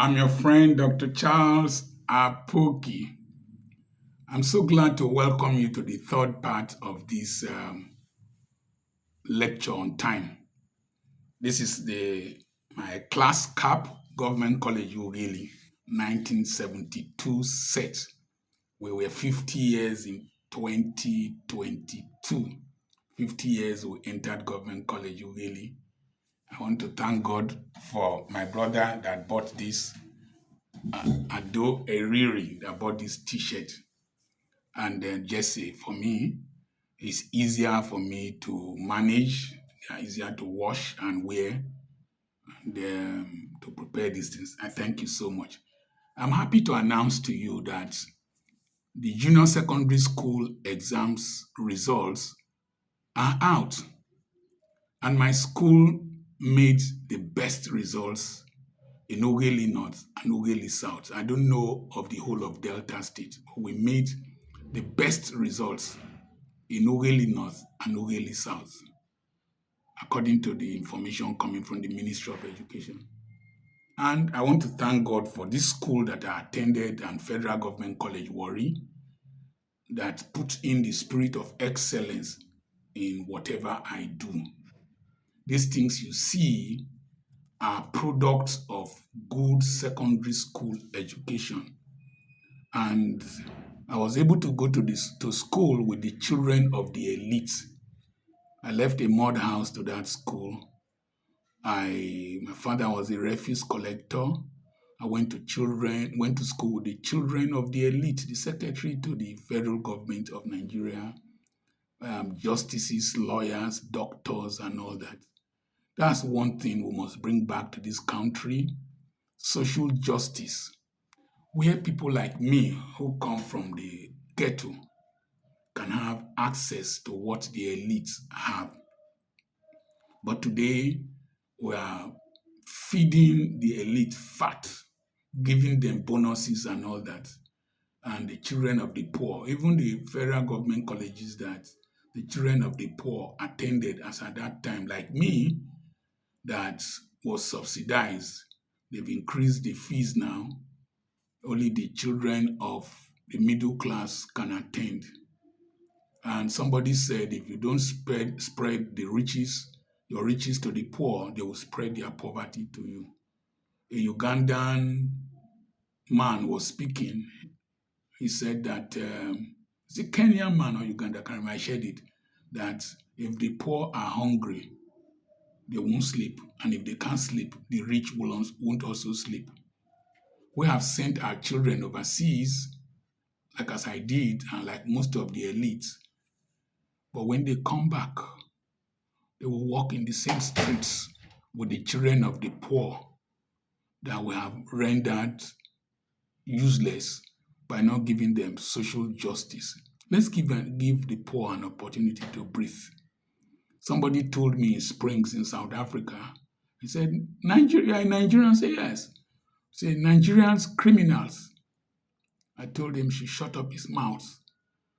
I'm your friend, Dr. Charles Apoki. I'm so glad to welcome you to the third part of this lecture on time. This is my class cap, Government College Ughelli, 1972 set. We were 50 years in 2022. 50 years we entered Government College Ughelli. I want to thank God for my brother that bought this Ado Eriri that bought this t-shirt. And then Jesse, for me, it's easier for me to manage, easier to wash and wear, and to prepare these things. I thank you so much. I'm happy to announce to you that the junior secondary school exams results are out. And my school made the best results in Ughelli North and Ughelli South. I don't know of the whole of Delta State. We made the best results in Ughelli North and Ughelli South, according to the information coming from the Ministry of Education. And I want to thank God for this school that I attended and Federal Government College Warri that put in the spirit of excellence in whatever I do. These things you see are products of good secondary school education. And I was able to go to school with the children of the elite. I left a mud house to that school. My father was a refuse collector. I went to school with the children of the elite, the secretary to the federal government of Nigeria, justices, lawyers, doctors, and all that. That's one thing we must bring back to this country: social justice, where people like me who come from the ghetto can have access to what the elites have. But today, we are feeding the elite fat, giving them bonuses and all that. And the children of the poor, even the federal government colleges that the children of the poor attended as at that time, like me, that was subsidized. They've increased the fees now. Only the children of the middle class can attend. And somebody said, if you don't spread the riches, your riches to the poor, they will spread their poverty to you. A Ugandan man was speaking. He said that, it's a Kenyan man or Uganda, I can't remember, I shared it, that if the poor are hungry, they won't sleep. And if they can't sleep, the rich won't also sleep. We have sent our children overseas, like as I did, and like most of the elites. But when they come back, they will walk in the same streets with the children of the poor that we have rendered useless by not giving them social justice. Let's give the poor an opportunity to breathe. Somebody told me in Springs in South Africa, he said, Nigeria, Nigerians say yes. Say, Nigerians criminals. I told him she shut up his mouth,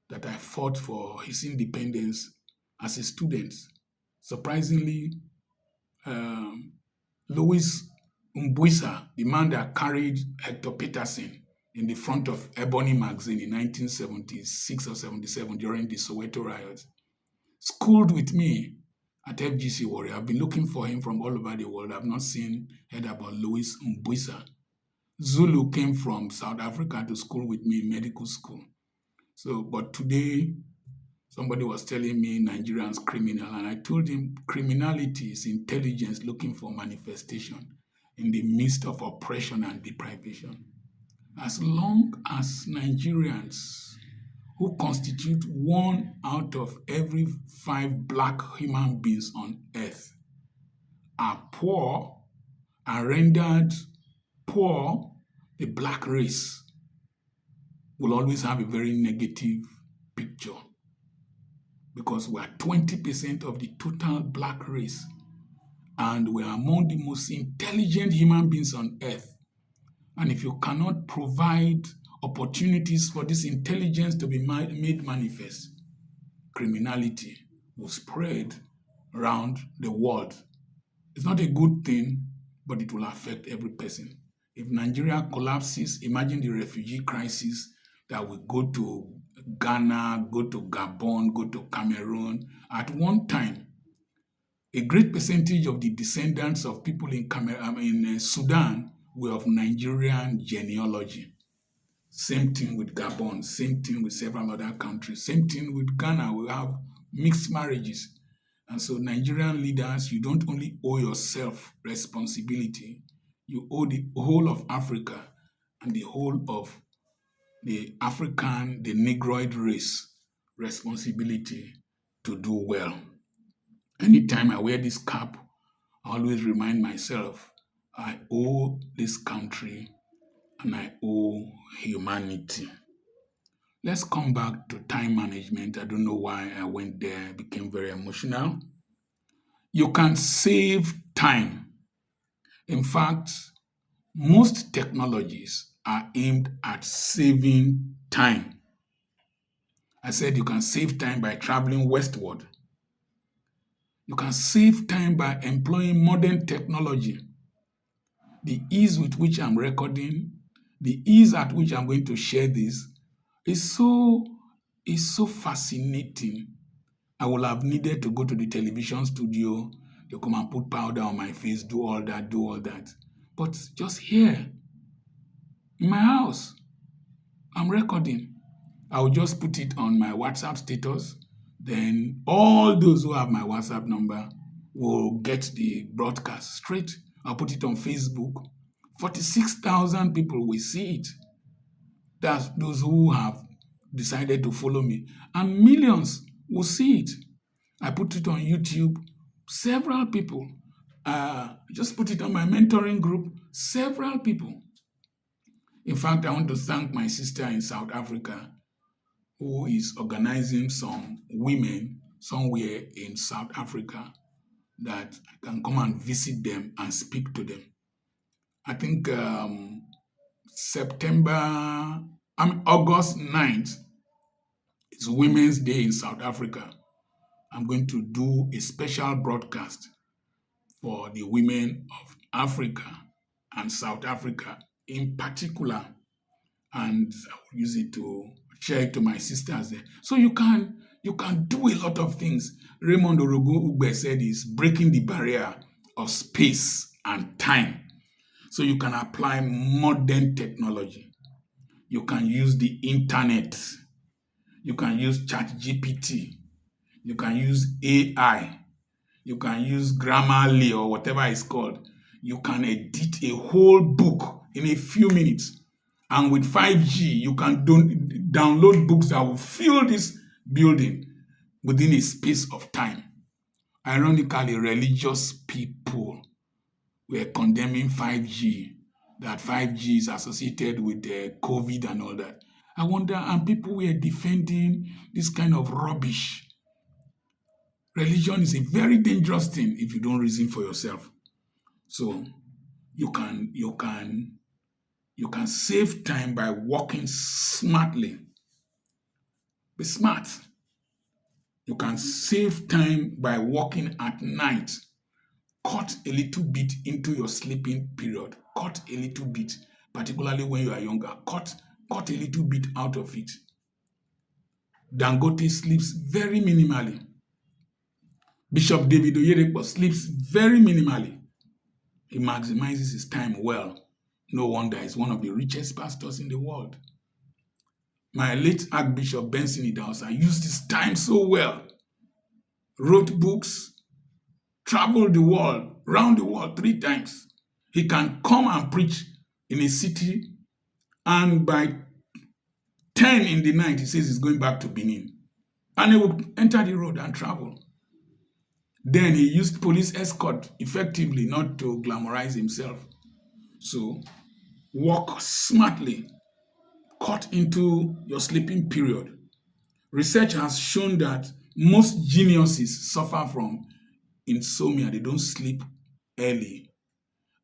that I fought for his independence as a student. Surprisingly, Louis Mbuisa, the man that carried Hector Peterson in the front of Ebony magazine in 1976 or 77 during the Soweto riots, schooled with me at FGC Warrior. I've been looking for him from all over the world. I've not heard about Louis Mbuisa. Zulu came from South Africa to school with me in medical school. So, but today, somebody was telling me Nigerians criminal, and I told him criminality is intelligence looking for manifestation in the midst of oppression and deprivation. As long as Nigerians, who constitute 1 out of every 5 black human beings on earth, are poor, are rendered poor, the black race will always have a very negative picture, because we are 20% of the total black race, and we are among the most intelligent human beings on earth. And if you cannot provide opportunities for this intelligence to be made manifest, criminality will spread around the world. It's not a good thing, but it will affect every person. If Nigeria collapses, imagine the refugee crisis that will go to Ghana, go to Gabon, go to Cameroon. At one time, a great percentage of the descendants of people in Sudan were of Nigerian genealogy. Same thing with Gabon, same thing with several other countries, same thing with Ghana. We have mixed marriages. And so, Nigerian leaders, you don't only owe yourself responsibility, you owe the whole of Africa and the whole of the Negroid race responsibility to do well. Anytime I wear this cap, I always remind myself I owe this country and I owe humanity. Let's come back to time management. I don't know why I went there, I became very emotional. You can save time. In fact, most technologies are aimed at saving time. I said you can save time by traveling westward. You can save time by employing modern technology. The ease with which I'm recording, the ease at which I'm going to share this is so fascinating. I would have needed to go to the television studio to come and put powder on my face, do all that. But just here, in my house, I'm recording. I'll just put it on my WhatsApp status. Then all those who have my WhatsApp number will get the broadcast straight. I'll put it on Facebook. 46,000 people will see it. That's those who have decided to follow me. And millions will see it. I put it on YouTube. Several people. Just put it on my mentoring group. Several people. In fact, I want to thank my sister in South Africa who is organizing some women somewhere in South Africa that I can come and visit them and speak to them. I think August 9th is Women's Day in South Africa. I'm going to do a special broadcast for the women of Africa and South Africa in particular. And I will use it to share it to my sisters there. So you can do a lot of things. Raymond Orogo Ugbe said is breaking the barrier of space and time. So you can apply modern technology. You can use the internet. You can use ChatGPT. You can use AI. You can use Grammarly or whatever it's called. You can edit a whole book in a few minutes. And with 5G, you can download books that will fill this building within a space of time. Ironically, religious people were condemning 5G, that 5G is associated with COVID and all that. I wonder, and people were defending this kind of rubbish. Religion is a very dangerous thing if you don't reason for yourself. So you can save time by working smartly. Be smart. You can save time by working at night. Cut a little bit into your sleeping period. Cut a little bit, particularly when you are younger. Cut a little bit out of it. Dangote sleeps very minimally. Bishop David Oyedepo sleeps very minimally. He maximizes his time well. No wonder he's one of the richest pastors in the world. My late Archbishop Benson Idahosa used his time so well. Wrote books, traveled the world, round the world 3 times. He can come and preach in a city, and by 10 in the night, he says he's going back to Benin. And he would enter the road and travel. Then he used police escort effectively, not to glamorize himself. So work smartly. Cut into your sleeping period. Research has shown that most geniuses suffer from insomnia. They don't sleep early.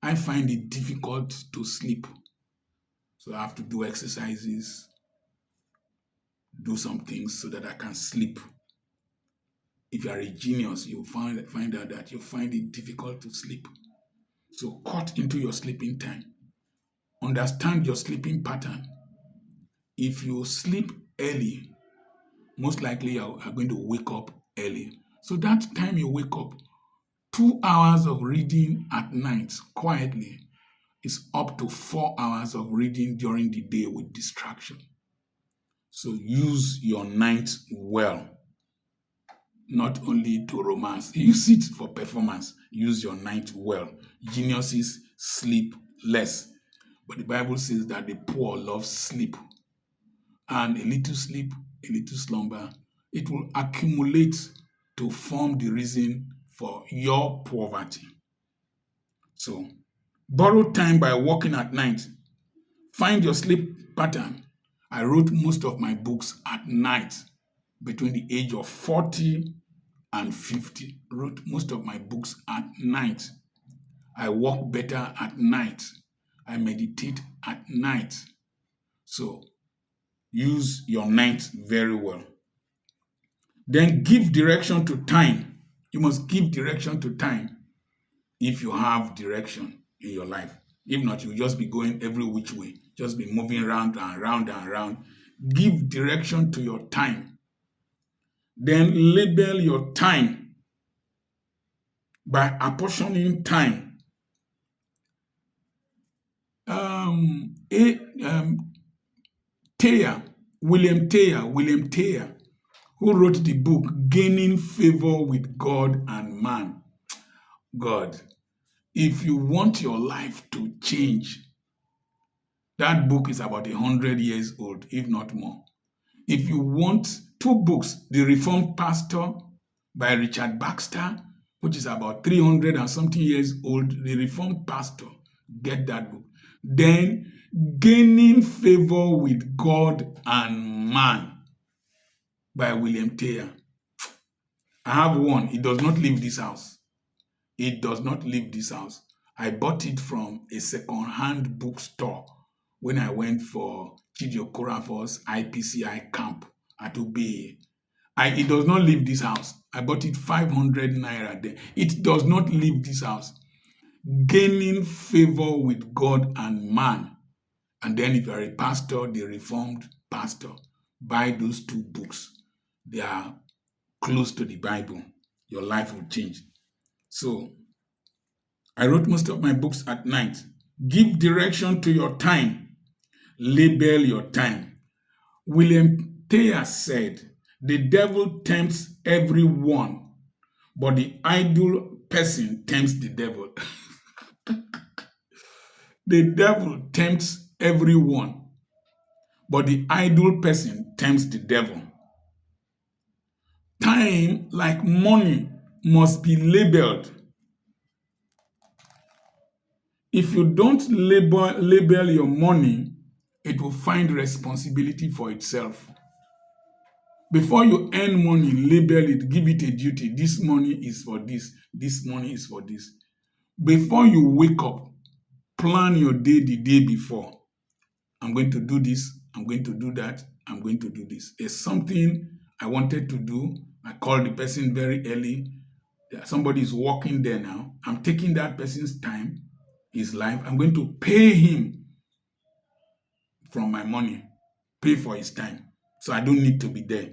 I find it difficult to sleep. So I have to do exercises, do some things so that I can sleep. If you are a genius, you'll find out that you find it difficult to sleep. So cut into your sleeping time. understand your sleeping pattern. If you sleep early, most likely you are going to wake up early. So that time you wake up, 2 hours of reading at night quietly is up to 4 hours of reading during the day with distraction. So use your night well, not only to romance. Use it for performance. Use your night well. Geniuses sleep less. But the Bible says that the poor love sleep. And a little sleep, a little slumber, it will accumulate to form the reason for your poverty. So borrow time by working at night. Find your sleep pattern. I wrote most of my books at night between the age of 40 and 50. Wrote most of my books at night. I walk better at night. I meditate at night. So use your night very well. Then give direction to time. You must give direction to time if you have direction in your life. If not, you'll just be going every which way, just be moving around and around and around. Give direction to your time. Then label your time by apportioning time. William Thayer, who wrote the book Gaining Favor with God and Man. God, if you want your life to change, that book is about 100 years old, if not more. If you want two books, The Reformed Pastor by Richard Baxter, which is about 300 and something years old, The Reformed Pastor, get that book. Then Gaining Favor with God and Man by William Thayer. I have one. It does not leave this house. It does not leave this house. I bought it from a second-hand bookstore when I went for Chidi Okorafor's IPCI camp at Ube. It does not leave this house. I bought it 500 naira there. It does not leave this house. Gaining Favor with God and Man. And then if you are a pastor, the Reformed Pastor, buy those two books. They are close to the Bible. Your life will change. So I wrote most of my books at night. Give direction to your time. Label your time. William Thayer said, the devil tempts everyone, but the idle person tempts the devil. The devil tempts everyone, but the idle person tempts the devil. Time, like money, must be labeled. If you don't label your money, it will find responsibility for itself. Before you earn money, label it, give it a duty. This money is for this. This money is for this. Before you wake up, plan your day the day before. I'm going to do this. I'm going to do that. I'm going to do this. There's something I wanted to do. I called the person very early. Somebody is working there now. I'm taking that person's time, his life. I'm going to pay him from my money, pay for his time. So I don't need to be there.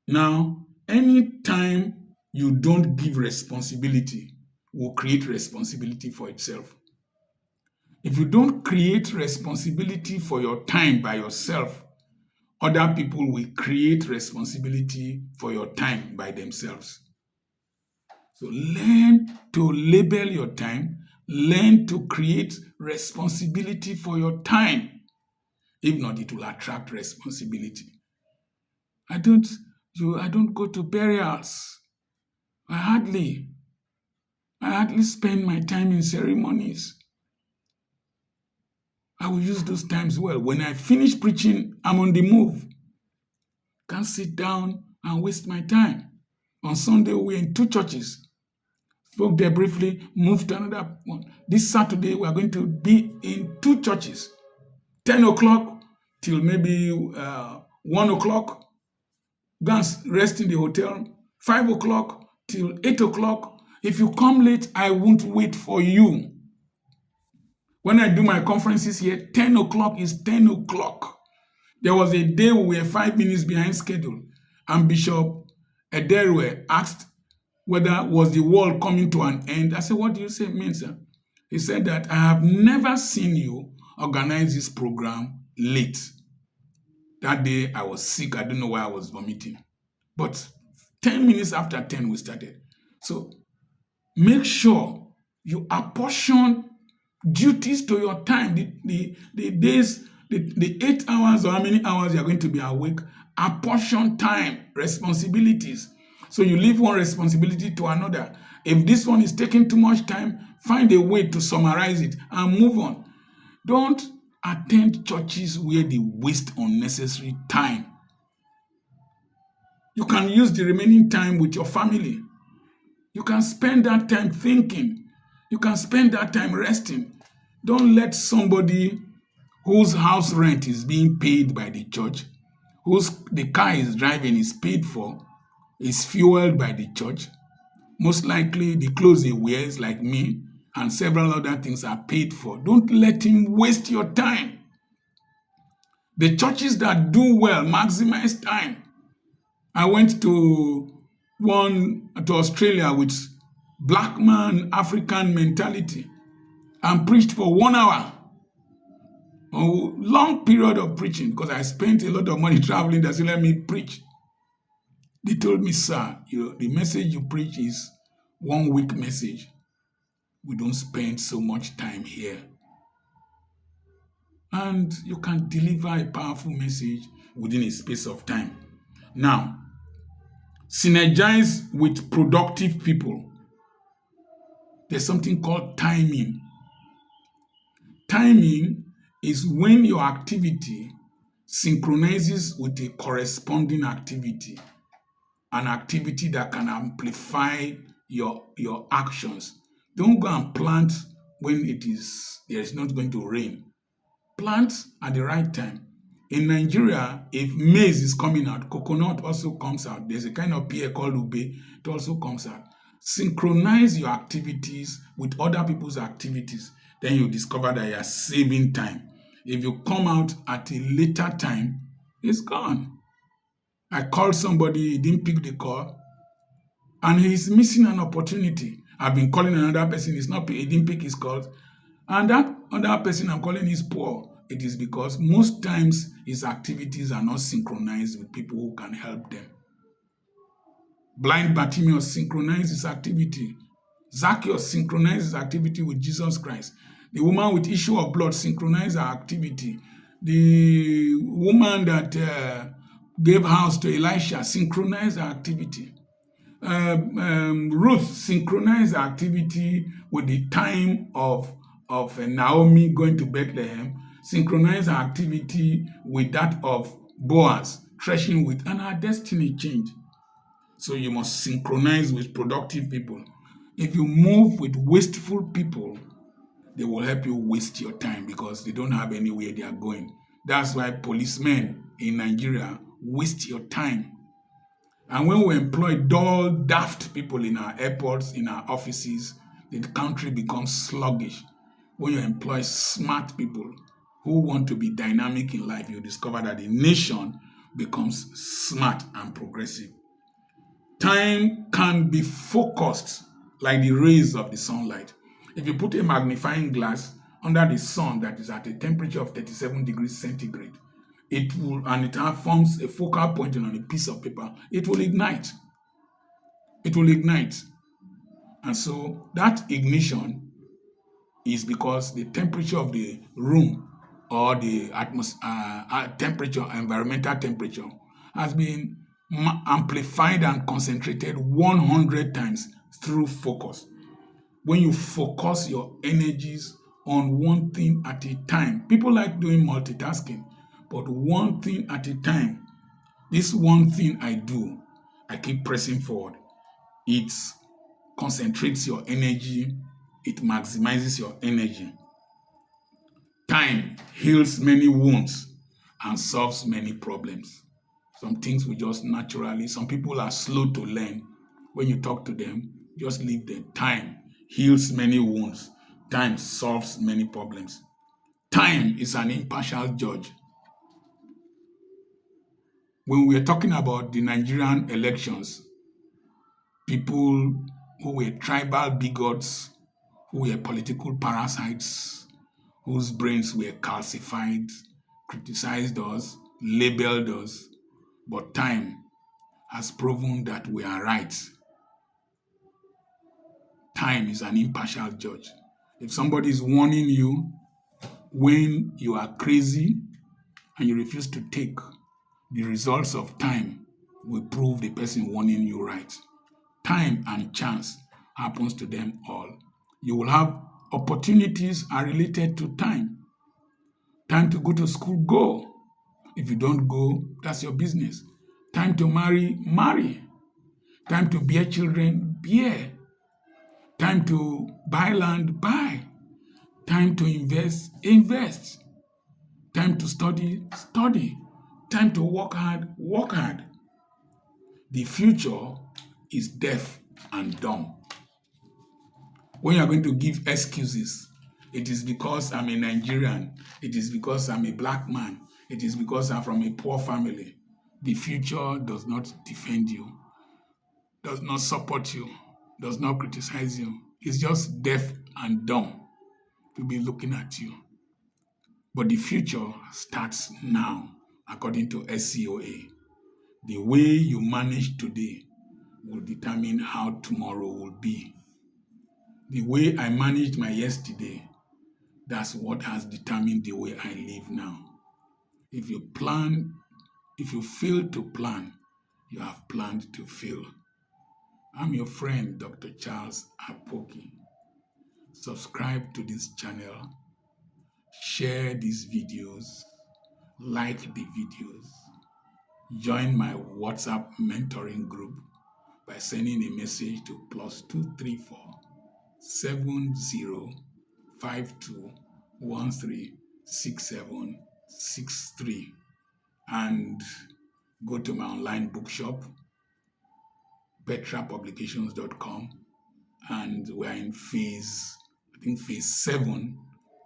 Now, anytime you don't give responsibility, will create responsibility for itself. If you don't create responsibility for your time by yourself, other people will create responsibility for your time by themselves. So learn to label your time, learn to create responsibility for your time. If not, it will attract responsibility. I don't go to burials. I hardly spend my time in ceremonies. I will use those times well. When I finish preaching, I'm on the move. Can't sit down and waste my time. On Sunday, we're in two churches. Spoke there briefly, moved to another one. This Saturday, we are going to be in two churches. 10 o'clock till maybe 1 o'clock. Go and rest in the hotel. 5 o'clock till 8 o'clock. If you come late, I won't wait for you. When I do my conferences here, 10 o'clock is 10 o'clock. There was a day we were 5 minutes behind schedule, and Bishop Ederwe asked whether was the world coming to an end. I said, what do you say it means, sir? He said that I have never seen you organize this program late. That day I was sick. I don't know why I was vomiting. But 10 minutes after 10, we started. So make sure you apportion duties to your time. The days, the 8 hours or how many hours you're going to be awake, apportion time, responsibilities. So you leave one responsibility to another. If this one is taking too much time, find a way to summarize it and move on. Don't attend churches where they waste unnecessary time. You can use the remaining time with your family. You can spend that time thinking. You can spend that time resting. Don't let somebody whose house rent is being paid by the church, whose the car is driving is paid for, is fueled by the church. Most likely the clothes he wears, like me, and several other things are paid for. Don't let him waste your time. The churches that do well maximize time. I went to Australia with black man African mentality and preached for 1 hour. A long period of preaching because I spent a lot of money traveling. They said, let me preach. They told me, sir, the message you preach is 1 week message. We don't spend so much time here. And you can deliver a powerful message within a space of time. Now, synergize with productive people. There's something called timing. Timing is when your activity synchronizes with a corresponding activity, an activity that can amplify your actions. Don't go and plant when there is not going to rain. Plant at the right time. In Nigeria, if maize is coming out, coconut also comes out. There's a kind of pear called ube, it also comes out. Synchronize your activities with other people's activities. Then you discover that you are saving time. If you come out at a later time, it's gone. I called somebody, he didn't pick the call, and he's missing an opportunity. I've been calling another person, he didn't pick his calls, and that other person I'm calling is poor. It is because most times his activities are not synchronized with people who can help them. Blind Bartimaeus synchronized his activity. Zacchaeus synchronized his activity with Jesus Christ. The woman with issue of blood synchronized her activity. The woman that gave house to Elisha synchronized her activity. Ruth synchronized her activity with the time of Naomi going to Bethlehem, synchronized her activity with that of Boaz threshing wheat, and her destiny changed. So you must synchronize with productive people. If you move with wasteful people, they will help you waste your time because they don't have anywhere they are going. That's why policemen in Nigeria waste your time. And when we employ dull, daft people in our airports, in our offices, the country becomes sluggish. When you employ smart people who want to be dynamic in life, you discover that the nation becomes smart and progressive. Time can be focused like the rays of the sunlight. If you put a magnifying glass under the sun that is at a temperature of 37 degrees centigrade, it forms a focal point on a piece of paper, it will ignite. It will ignite. And so that ignition is because the temperature of the room or the temperature, environmental temperature, has been amplified and concentrated 100 times through focus. When you focus your energies on one thing at a time, people like doing multitasking, but one thing at a time. This one thing I do, I keep pressing forward. It concentrates your energy. It maximizes your energy. Time heals many wounds and solves many problems. Some things we just naturally, some people are slow to learn. When you talk to them, just leave them. Time heals many wounds. Time solves many problems. Time is an impartial judge. When we are talking about the Nigerian elections, people who were tribal bigots, who were political parasites, whose brains were calcified, criticized us, labeled us, but time has proven that we are right. Time is an impartial judge. If somebody is warning you when you are crazy and you refuse to take, the results of time will prove the person warning you right. Time and chance happens to them all. You will have opportunities are related to time. Time to go to school, go. If you don't go, that's your business. Time to marry, marry. Time to bear children, bear. Time to buy land, buy. Time to invest, invest. Time to study, study. Time to work hard, work hard. The future is deaf and dumb. When you are going to give excuses, it is because I'm a Nigerian, it is because I'm a black man, it is because I'm from a poor family. The future does not defend you, does not support you, does not criticize you. It's just deaf and dumb to be looking at you. But the future starts now, according to SCOA. The way you manage today will determine how tomorrow will be. The way I managed my yesterday, that's what has determined the way I live now. If you fail to plan, you have planned to fail. I'm your friend, Dr. Charles Apoki. Subscribe to this channel, share these videos, like the videos, join my WhatsApp mentoring group by sending a message to +234 7052136763 and go to my online bookshop, petrapublications.com, and we're in phase 7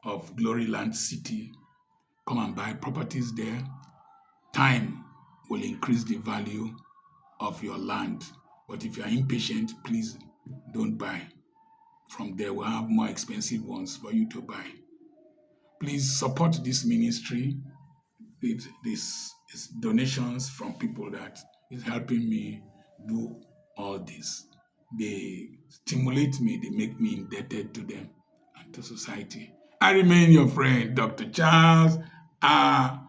of Gloryland City. Come and buy properties there. Time will increase the value of your land. But if you are impatient, please don't buy. From there, we'll have more expensive ones for you to buy. Please support this ministry. This is donations from people that is helping me do all this. They stimulate me, they make me indebted to them and to society. I remain your friend, Dr. Charles Apoki.